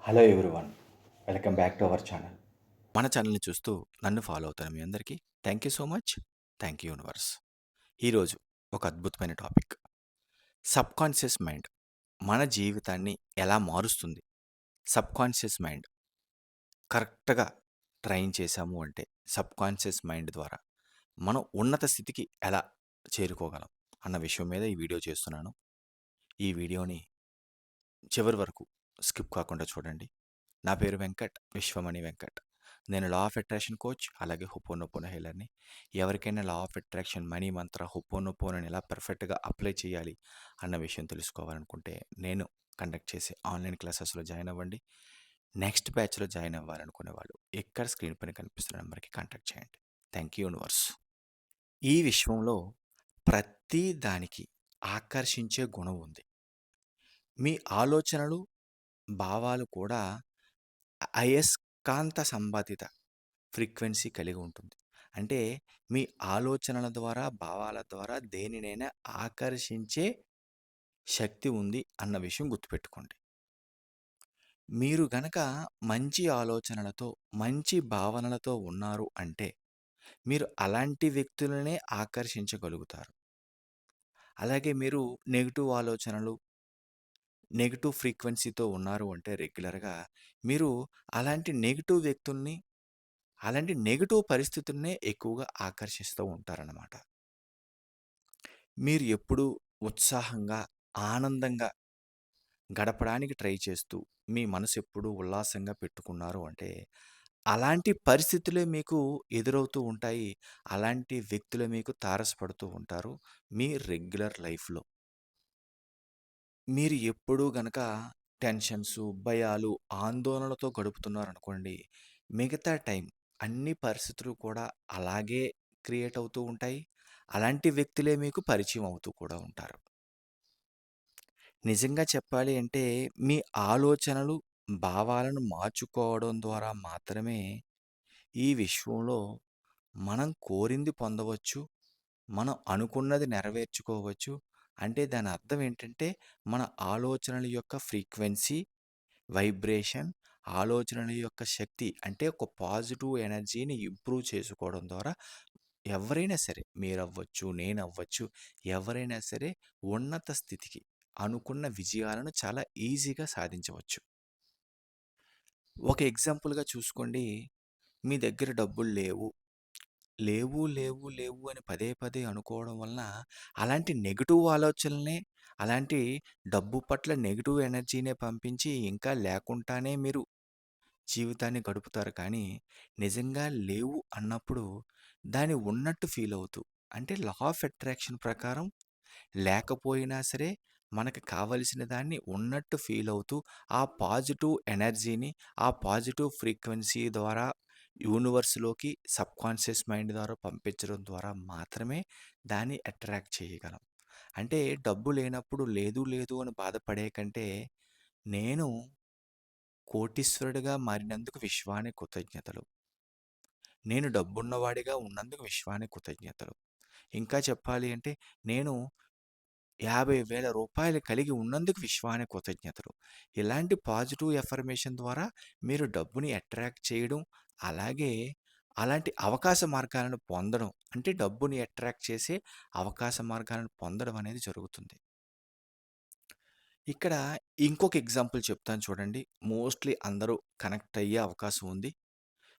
Hello everyone, welcome back to our channel. మన ఛానల్‌ని చూస్తూ నన్ను ఫాలో అవుతున్న మీ అందరికీ thank you so much. Thank you universe. ఈరోజు ఒక అద్భుతమైన టాపిక్. సబ్‌కాన్షియస్ మైండ్ మన జీవితాన్ని ఎలా మారుస్తుంది? సబ్‌కాన్షియస్ మైండ్ కరెక్ట్‌గా ట్రైన్ చేశాము అంటే సబ్‌కాన్షియస్ మైండ్ ద్వారా మనం ఉన్నత స్థితికి ఎలా చేరుకోగలం అన్న విషయం మీద ఈ వీడియో చేస్తున్నాను. ఈ వీడియోని చివరి వరకు స్కిప్ కాకుండా చూడండి. నా పేరు వెంకట్, విశ్వమణి వెంకట్. నేను లా ఆఫ్ అట్రాక్షన్ కోచ్, అలాగే హొపోనొపోనో హీలర్‌ని. ఎవరికైనా లా ఆఫ్ అట్రాక్షన్, మనీ మంత్ర, హొపోనొపోనోని ఎలా పర్ఫెక్ట్‌గా అప్లై చేయాలి అన్న విషయం తెలుసుకోవాలనుకుంటే, నేను కండక్ట్ చేసే ఆన్‌లైన్ క్లాసెస్‌లో జాయిన్ అవ్వండి. నెక్స్ట్ బ్యాచ్‌లో జాయిన్ అవ్వాలనుకునే వాళ్ళు ఇక్కడ స్క్రీన్ పైన కనిపిస్తున్న నంబర్‌కి కాంటాక్ట్ చేయండి. Thank you universe. ఈ విశ్వంలో ప్రతి దానికి ఆకర్షించే గుణం ఉంది. మీ ఆలోచనలు, భావాలు కూడా అయస్కాంత సంబంధిత ఫ్రీక్వెన్సీ కలిగి ఉంటుంది. అంటే మీ ఆలోచనల ద్వారా, భావాల ద్వారా దేనినైనా ఆకర్షించే శక్తి ఉంది అన్న విషయం గుర్తుపెట్టుకోండి. మీరు గనక మంచి ఆలోచనలతో, మంచి భావనలతో ఉన్నారు అంటే, మీరు అలాంటి వ్యక్తులనే ఆకర్షించగలుగుతారు. అలాగే మీరు నెగెటివ్ ఆలోచనలు, నెగెటివ్ ఫ్రీక్వెన్సీతో ఉన్నారు అంటే రెగ్యులర్‌గా, మీరు అలాంటి నెగెటివ్ వ్యక్తుల్ని, అలాంటి నెగెటివ్ పరిస్థితులనే ఎక్కువగా ఆకర్షిస్తూ ఉంటారనమాట. మీరు ఎప్పుడూ ఉత్సాహంగా, ఆనందంగా గడపడానికి ట్రై చేస్తూ, మీ మనసు ఎప్పుడూ ఉల్లాసంగా పెట్టుకున్నారు అంటే, అలాంటి పరిస్థితులే మీకు ఎదురవుతూ ఉంటాయి. అలాంటి వ్యక్తులే మీకు తారసపడుతూ ఉంటారు మీ రెగ్యులర్ లైఫ్‌లో. మీరు ఎప్పుడూ గనక టెన్షన్సు, భయాలు, ఆందోళనలతో గడుపుతున్నారనుకోండి, మిగతా టైం అన్ని పరిస్థితులు కూడా అలాగే క్రియేట్ అవుతూ ఉంటాయి. అలాంటి వ్యక్తులే మీకు పరిచయం అవుతూ కూడా ఉంటారు. నిజంగా చెప్పాలి అంటే, మీ ఆలోచనలు, భావాలను మార్చుకోవడం ద్వారా మాత్రమే ఈ విశ్వంలో మనం కోరింది పొందవచ్చు. మనం అనుకున్నది నెరవేర్చుకోవచ్చు. అంటే దాని అర్థం ఏంటంటే, మన ఆలోచనల యొక్క ఫ్రీక్వెన్సీ, వైబ్రేషన్, ఆలోచనల యొక్క శక్తి అంటే ఒక పాజిటివ్ ఎనర్జీని ఇంప్రూవ్ చేసుకోవడం ద్వారా ఎవరైనా సరే మీరవ్వచ్చు, నేనవ్వచ్చు, ఎవరైనా సరే ఉన్నత స్థితికి అనుకున్న విజయాలను చాలా ఈజీగా సాధించవచ్చు. ఒక ఎగ్జాంపుల్‌గా చూసుకోండి. మీ దగ్గర డబ్బులు లేవు. లేవు, లేవు, లేవు అని పదే పదే అనుకోవడం వలన అలాంటి నెగెటివ్ ఆలోచనలనే, అలాంటి డబ్బు పట్ల నెగెటివ్ ఎనర్జీనే పంపించి ఇంకా లేకుండానే మీరు జీవితాన్ని గడుపుతారు. కానీ నిజంగా లేవు అన్నప్పుడు దాన్ని ఉన్నట్టు ఫీల్ అవుతూ, అంటే లా ఆఫ్ అట్రాక్షన్ ప్రకారం లేకపోయినా సరే మనకు కావలసిన దాన్ని ఉన్నట్టు ఫీల్ అవుతూ, ఆ పాజిటివ్ ఎనర్జీని, ఆ పాజిటివ్ ఫ్రీక్వెన్సీ ద్వారా యూనివర్స్‌లోకి సబ్‌కాన్షియస్ మైండ్ ద్వారా పంపించడం ద్వారా మాత్రమే దాన్ని అట్రాక్ట్ చేయగలం. అంటే డబ్బు లేనప్పుడు లేదు, లేదు అని బాధపడే కంటే, నేను కోటీశ్వరుడిగా మారినందుకు విశ్వానికి కృతజ్ఞతలు. నేను డబ్బున్నవాడిగా ఉన్నందుకు విశ్వానికి కృతజ్ఞతలు. ఇంకా చెప్పాలి అంటే, నేను రూ. 50,000 కలిగి ఉన్నందుకు విశ్వానికి కృతజ్ఞతలు. ఇలాంటి పాజిటివ్ ఎఫర్మేషన్ ద్వారా మీరు డబ్బుని అట్రాక్ట్ చేయడం, అలాగే అలాంటి అవకాశ మార్గాలను పొందడం, అంటే డబ్బుని అట్రాక్ట్ చేసే అవకాశ మార్గాలను పొందడం అనేది జరుగుతుంది. ఇక్కడ ఇంకొక ఎగ్జాంపుల్ చెప్తాను చూడండి. మోస్ట్‌లీ అందరూ కనెక్ట్ అయ్యే అవకాశం ఉంది.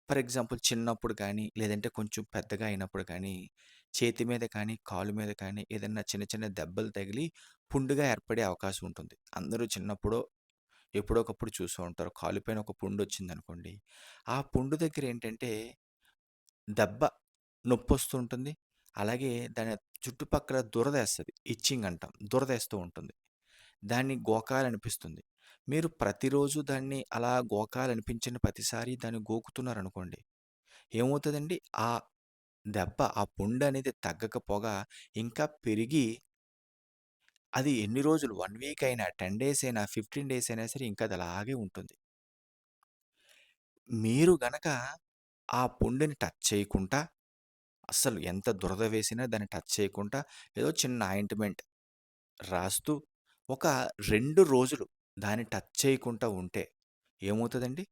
ఫర్ ఎగ్జాంపుల్ చిన్నప్పుడు కానీ, లేదంటే కొంచెం పెద్దగా అయినప్పుడు కానీ, చేతి మీద కానీ, కాలు మీద కానీ ఏదన్నా చిన్న చిన్న దెబ్బలు తగిలి పుండుగా ఏర్పడే అవకాశం ఉంటుంది. అందరూ చిన్నప్పుడో, ఎప్పుడో ఒకప్పుడు చూసూ ఉంటారు. కాలు పైన ఒక పుండొచ్చిందనుకోండి, ఆ పుండు దగ్గర ఏంటంటే దెబ్బ నొప్పొస్తూ ఉంటుంది. అలాగే దాని చుట్టుపక్కల దురదేస్తది. ఇచ్చింగ్ అంటాం. దురదేస్తూ ఉంటుంది. దాన్ని గోకాలనిపిస్తుంది. మీరు ప్రతిరోజు దాన్ని అలా గోకాలనిపించిన ప్రతిసారి దాన్ని గోకుతున్నారనుకోండి, ఏమవుతదండి? ఆ దెబ్బ, ఆ పుండనేది తగ్గకపోగా ఇంకా పెరిగి, అది ఎన్ని రోజులు 1 వీక్ అయినా, 10 డేస్ అయినా, 15 డేస్ అయినా సరే ఇంకా అది అలాగే ఉంటుంది. మీరు గనక ఆ పుండుని టచ్ చేయకుండా, అస్సలు ఎంత దురద వేసినా దాన్ని టచ్ చేయకుండా, ఏదో చిన్న ఆయింట్‌మెంట్ రాస్తూ ఒక 2 రోజులు దాన్ని టచ్ చేయకుండా ఉంటే, ఏమవుతదండి?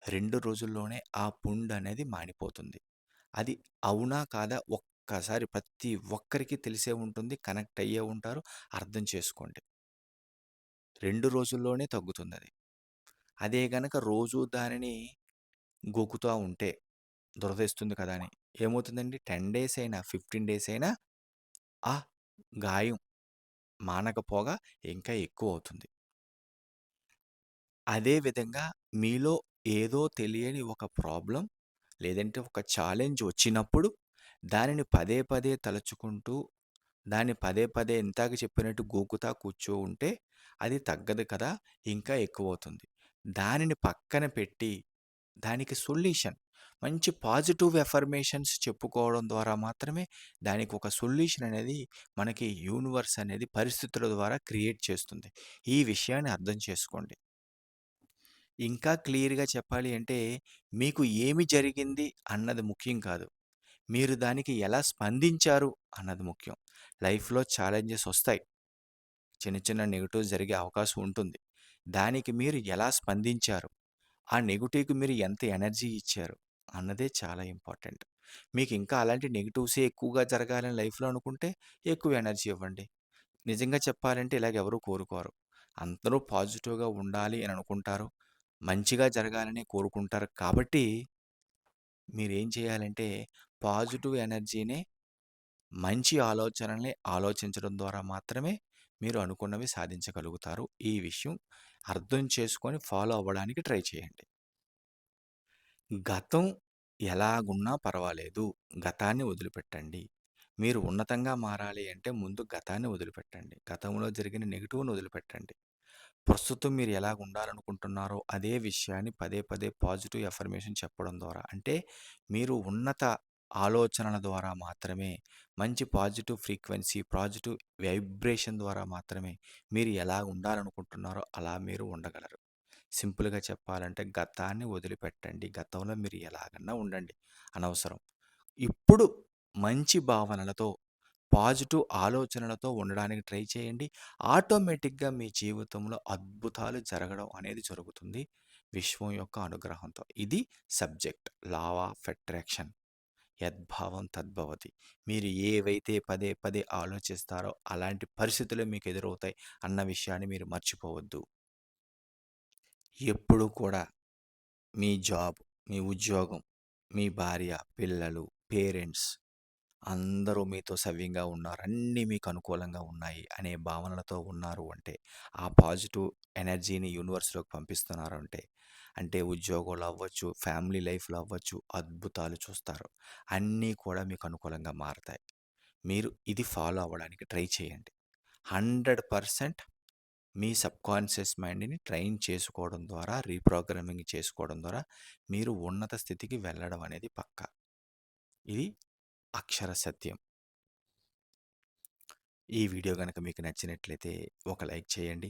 2 రోజుల్లోనే ఆ పుండనేది మానిపోతుంది. అది అవునా? కాదా? ఒక్కసారి ప్రతి ఒక్కరికి తెలిసే ఉంటుంది. కనెక్ట్ అయ్యే ఉంటారు. అర్థం చేసుకోండి. 2 రోజుల్లోనే తగ్గుతుందది. అదే గనక రోజూ దానిని గోకుతా ఉంటే దురదేస్తుంది కదా అని ఏమవుతుందండి? 10 డేస్ అయినా, 15 డేస్ అయినా ఆ గాయం మానకపోగా ఇంకా ఎక్కువవుతుంది. అదే విధంగా మీలో ఏదో తెలియని ఒక ప్రాబ్లమ్ లేదంటే ఒక ఛాలెంజ్ వచ్చినప్పుడు దానిని పదే పదే తలుచుకుంటూ, దాన్ని పదే పదే ఇందాక చెప్పినట్టు గోకుతా కూర్చో ఉంటే అది తగ్గదు కదా! ఇంకా ఎక్కువవుతుంది. దానిని పక్కన పెట్టి దానికి సొల్యూషన్ మంచి పాజిటివ్ ఎఫర్మేషన్స్ చెప్పుకోవడం ద్వారా మాత్రమే దానికి ఒక సొల్యూషన్ అనేది మనకి యూనివర్స్ అనేది పరిస్థితుల ద్వారా క్రియేట్ చేస్తుంది. ఈ విషయాన్ని అర్థం చేసుకోండి. ఇంకా క్లియర్‌గా చెప్పాలి అంటే మీకు ఏమి జరిగింది అన్నది ముఖ్యం కాదు. మీరు దానికి ఎలా స్పందించారు అన్నది ముఖ్యం. లైఫ్‌లో ఛాలెంజెస్ ఒస్తాయి. చిన్న చిన్న నెగెటివ్స్ జరిగే అవకాశం ఉంటుంది. దానికి మీరు ఎలా స్పందించారు? ఆ నెగెటివ్‌కి మీరు ఎంత ఎనర్జీ ఇచ్చారు? అన్నదే చాలా ఇంపార్టెంట్. మీకు ఇంకా అలాంటి నెగెటివ్సే ఎక్కువగా జరగాలని లైఫ్‌లో అనుకుంటే ఎక్కువ ఎనర్జీ ఇవ్వండి. నిజంగా చెప్పాలంటే ఇలాగ ఎవరు కోరుకోరు. అందరూ పాజిటివ్‌గా ఉండాలి అని అనుకుంటారు. మంచిగా జరగాలని కోరుకుంటారు కాబట్టి మీరేం చేయాలంటే పాజిటివ్ ఎనర్జీనే మంచి ఆలోచనల్ని ఆలోచించడం ద్వారా మాత్రమే మీరు అనుకున్నవి సాధించగలుగుతారు. ఈ విషయం అర్థం చేసుకొని ఫాలో అవ్వడానికి ట్రై చేయండి. గతం ఎలాగున్నా పర్వాలేదు. గతాన్ని వదిలిపెట్టండి. మీరు ఉన్నతంగా మారాలి అంటే ముందు గతాన్ని వదిలిపెట్టండి. గతంలో జరిగిన నెగెటివ్‌ని వదిలిపెట్టండి. ప్రస్తుతం మీరు ఎలాగ ఉండాలనుకుంటున్నారో అదే విషయాన్ని పదే పదే పాజిటివ్ ఎఫర్మేషన్ చెప్పడం ద్వారా అంటే మీరు ఉన్నత ఆలోచనల ద్వారా మాత్రమే మంచి పాజిటివ్ ఫ్రీక్వెన్సీ, పాజిటివ్ వైబ్రేషన్ ద్వారా మాత్రమే మీరు ఎలా ఉండాలనుకుంటున్నారో అలా మీరు ఉండగలరు. సింపుల్‌గా చెప్పాలంటే గతాన్ని వదిలిపెట్టండి. గతంలో మీరు ఎలాగన్నా ఉండండి. అనవసరం. ఇప్పుడు మంచి భావనలతో, పాజిటివ్ ఆలోచనలతో ఉండడానికి ట్రై చేయండి. ఆటోమేటిక్‌గా మీ జీవితంలో అద్భుతాలు జరగడం అనేది జరుగుతుంది. విశ్వం యొక్క అనుగ్రహంతో. ఇది సబ్జెక్ట్. Law of attraction. యద్భావం తద్భవతి. మీరు ఏవైతే పదే పదే ఆలోచిస్తారో అలాంటి పరిస్థితులే మీకు ఎదురవుతాయి అన్న విషయాన్ని మీరు మర్చిపోవద్దు. ఎప్పుడూ కూడా మీ జాబ్, మీ ఉద్యోగం, మీ భార్య, పిల్లలు, పేరెంట్స్ అందరూ మీతో సవ్యంగా ఉన్నారు. అన్నీ మీకు అనుకూలంగా ఉన్నాయి అనే భావనలతో ఉన్నారు అంటే, ఆ పాజిటివ్ ఎనర్జీని యూనివర్స్‌లోకి పంపిస్తున్నారు అంటే, అంటే ఉద్యోగంలో అవ్వచ్చు, ఫ్యామిలీ లైఫ్‌లో అవ్వచ్చు, అద్భుతాలు చూస్తారు. అన్నీ కూడా మీకు అనుకూలంగా మారతాయి. మీరు ఇది ఫాలో అవ్వడానికి ట్రై చేయండి. 100% మీ సబ్‌కాన్షియస్ మైండ్‌ని ట్రైన్ చేసుకోవడం ద్వారా, రీప్రోగ్రామింగ్ చేసుకోవడం ద్వారా మీరు ఉన్నత స్థితికి వెళ్ళడం అనేది పక్కా. ఇది అక్షర సత్యం. ఈ వీడియో గనక మీకు నచ్చినట్లయితే ఒక లైక్ చేయండి.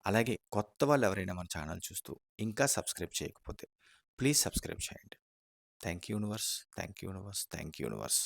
అలాగే కొత్త వాళ్ళెవరైనా మన ఛానల్ చూస్తూ ఇంకా సబ్స్క్రైబ్ చేయకపోతే ప్లీజ్ సబ్స్క్రైబ్ చేయండి. Thank you universe. Thank you universe. Thank you universe.